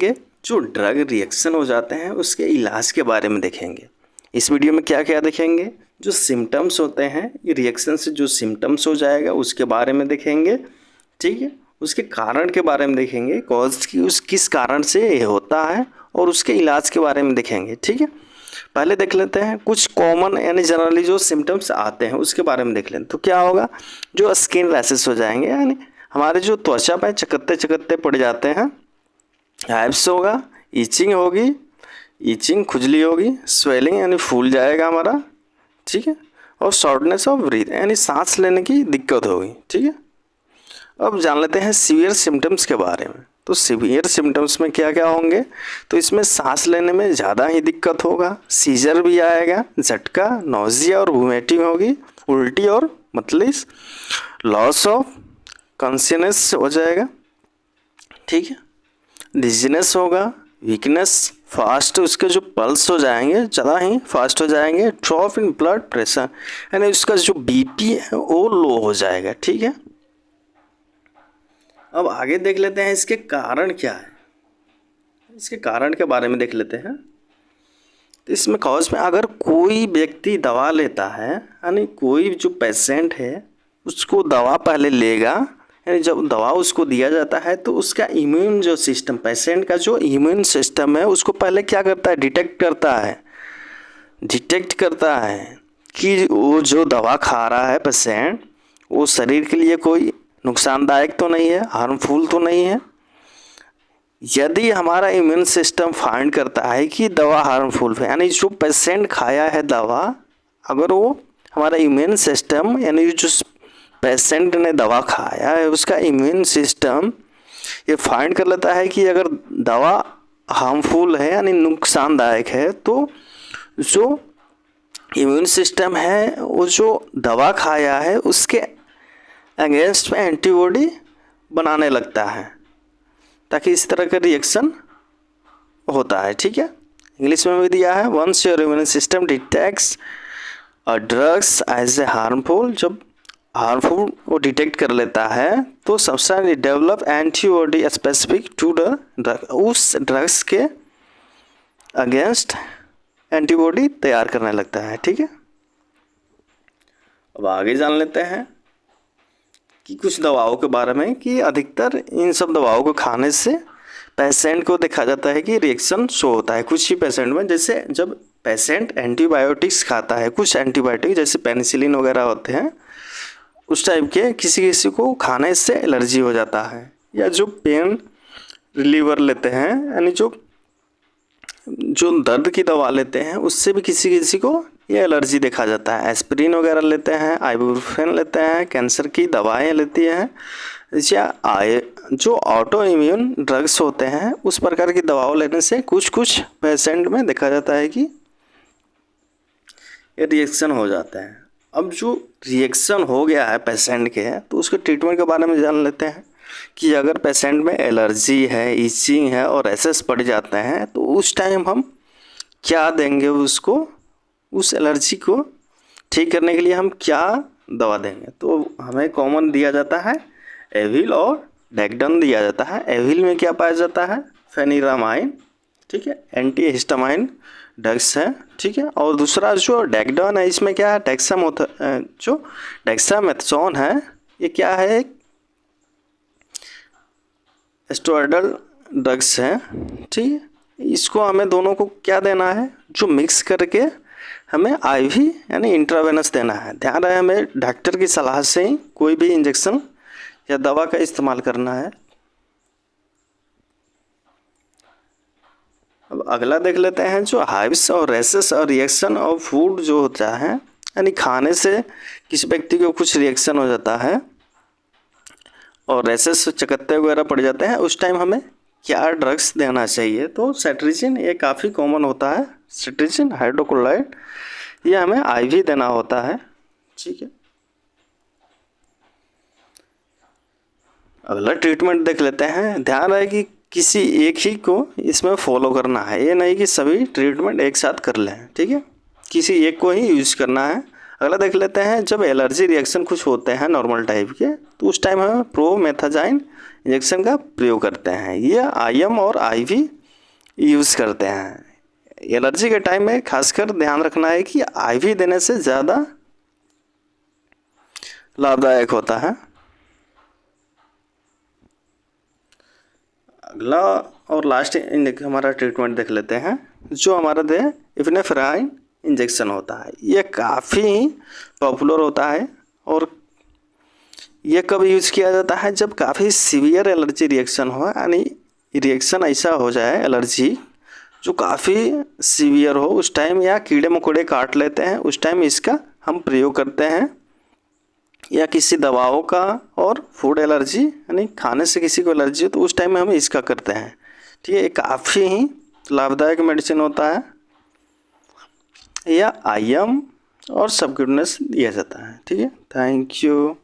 जो drug reaction हो जाते हैं उसके इलाज के बारे में देखेंगे। इस वीडियो में क्या क्या देखेंगे, जो सिम्टम्स होते हैं, ये रिएक्शन से जो सिम्टम्स हो जाएगा उसके बारे में देखेंगे, ठीक है। उसके कारण के बारे में देखेंगे, कॉज की उस किस कारण से ये होता है, और उसके इलाज के बारे में देखेंगे, ठीक है। पहले देख लेते हैं कुछ कॉमन यानी जनरली जो सिम्टम्स आते हैं उसके बारे में देख लेते हैं। तो क्या होगा, जो स्किन रैशेस हो जाएंगे, यानी हमारे जो त्वचा पे चकत्ते चकत्ते पड़ जाते हैं, हाइब्स होगा, ईचिंग होगी, ईचिंग खुजली होगी, स्वेलिंग यानी फूल जाएगा हमारा, ठीक है, और शॉर्टनेस ऑफ ब्रीथ यानी सांस लेने की दिक्कत होगी, ठीक है। अब जान लेते हैं सीवियर सिम्टम्स के बारे में। तो सीवियर सिम्टम्स में क्या क्या होंगे, तो इसमें सांस लेने में ज़्यादा ही दिक्कत होगा, सीजर भी आएगा, झटका, नोजिया और वोमिटिंग होगी, उल्टी और मतलीस, लॉस ऑफ कॉन्शियसनेस हो जाएगा, ठीक है, डिजीनेस होगा, वीकनेस, फास्ट उसके जो पल्स हो जाएंगे ज़्यादा ही फास्ट हो जाएंगे, ड्रॉप इन ब्लड प्रेशर यानी उसका जो बीपी है वो लो हो जाएगा, ठीक है। अब आगे देख लेते हैं इसके कारण क्या है, इसके कारण के बारे में देख लेते हैं। तो इसमें कॉज में अगर कोई व्यक्ति दवा लेता है, यानी कोई जो पेशेंट है उसको दवा पहले लेगा, यानी जब दवा उसको दिया जाता है तो उसका इम्यून जो सिस्टम, पेशेंट का जो इम्यून सिस्टम है उसको पहले क्या करता है, डिटेक्ट करता है कि वो जो दवा खा रहा है पेशेंट वो शरीर के लिए कोई नुकसानदायक तो नहीं है, हार्मफुल तो नहीं है। यदि हमारा इम्यून सिस्टम फाइंड करता है कि दवा हार्मफुल है, यानी जो पेशेंट खाया है दवा, अगर वो हमारा इम्यून सिस्टम यानी जो पेशेंट ने दवा खाया है उसका इम्यून सिस्टम ये फाइंड कर लेता है कि अगर दवा हार्मफुल है यानी नुकसानदायक है, तो जो इम्यून सिस्टम है वो जो दवा खाया है उसके अगेंस्ट में एंटीबॉडी बनाने लगता है, ताकि इस तरह का रिएक्शन होता है, ठीक है। इंग्लिश में भी दिया है, once your immune system detects a drugs as a harmful, जब हार्मफुल वो डिटेक्ट कर लेता है तो सबसे develop antibody specific to the drug, उस ड्रग्स के अगेंस्ट एंटीबॉडी तैयार करने लगता है, ठीक है। अब आगे जान लेते हैं कि कुछ दवाओं के बारे में, कि अधिकतर इन सब दवाओं को खाने से पेशेंट को देखा जाता है कि रिएक्शन शो होता है कुछ ही पेशेंट में। जैसे जब पेशेंट एंटीबायोटिक्स खाता है, कुछ एंटीबायोटिक जैसे पेनिसिलिन वगैरह होते हैं, उस टाइप के किसी को खाने से एलर्जी हो जाता है, या जो पेन रिलीवर लेते हैं यानी जो दर्द की दवा लेते हैं उससे भी किसी को ये एलर्जी देखा जाता है। एस्पिरिन वगैरह लेते हैं, आइबुप्रोफेन लेते हैं, कैंसर की दवाएं लेती हैं, या जो ऑटो इम्यून ड्रग्स होते हैं उस प्रकार की दवाओं लेने से कुछ पेशेंट में देखा जाता है कि ये रिएक्शन हो जाता है। अब जो रिएक्शन हो गया है पेशेंट के, तो उसके ट्रीटमेंट के बारे में जान लेते हैं कि अगर पेशेंट में एलर्जी है, ईचिंग है और रैशेस पड़ जाते हैं तो उस टाइम हम क्या देंगे उसको, उस एलर्जी को ठीक करने के लिए हम क्या दवा देंगे। तो हमें कॉमन दिया जाता है एविल और डेक्डन दिया जाता है। एविल में क्या पाया जाता है, फेनिरामाइन, ठीक है, एंटी हिस्टामाइन ड्रग्स है, ठीक है। और दूसरा जो डेक्डन है इसमें क्या है, जो डेक्सामेथसोन है, ये क्या है, स्टेरॉयडल ड्रग्स है, ठीक है। इसको हमें दोनों को क्या देना है, जो मिक्स करके हमें आईवी यानी इंट्रावेनस देना है। ध्यान रहे हमें डॉक्टर की सलाह से ही कोई भी इंजेक्शन या दवा का इस्तेमाल करना है। अब अगला देख लेते हैं, जो हाइव्स और रैशेस और रिएक्शन ऑफ फूड जो होता है, यानी खाने से किसी व्यक्ति को कुछ रिएक्शन हो जाता है और रैशेस चकत्ते वगैरह पड़ जाते हैं, उस टाइम हमें क्या ड्रग्स देना चाहिए। तो सेट्रिजिन ये काफ़ी कॉमन होता है, सेट्रिजिन हाइड्रोक्लोराइड, ये हमें आईवी देना होता है, ठीक है। अगला ट्रीटमेंट देख लेते हैं। ध्यान रहे कि किसी एक ही को इसमें फॉलो करना है, ये नहीं कि सभी ट्रीटमेंट एक साथ कर लें, ठीक है, किसी एक को ही यूज करना है। अगला देख लेते हैं, जब एलर्जी रिएक्शन कुछ होते हैं नॉर्मल टाइप के, तो उस टाइम हम प्रोमेथाजाइन इंजेक्शन का प्रयोग करते हैं, या IM और IV यूज़ करते हैं। एलर्जी के टाइम में खासकर ध्यान रखना है कि IV देने से ज़्यादा लाभदायक होता है। अगला और लास्ट हमारा ट्रीटमेंट देख लेते हैं, जो हमारा एपिनेफ्राइन इंजेक्शन होता है। ये काफ़ी पॉपुलर होता है और ये कब यूज़ किया जाता है, जब काफ़ी सीवियर एलर्जी रिएक्शन हो, यानी रिएक्शन ऐसा हो जाए एलर्जी जो काफ़ी सीवियर हो उस टाइम, या कीड़े मकोड़े काट लेते हैं उस टाइम इसका हम प्रयोग करते हैं, या किसी दवाओं का और फूड एलर्जी यानी खाने से किसी को एलर्जी हो तो उस टाइम में हम इसका करते हैं। ठीक है, ये काफ़ी ही लाभदायक मेडिसिन होता है, या IM और सबक्यूटेनियस दिया जाता है। ठीक है, थैंक यू।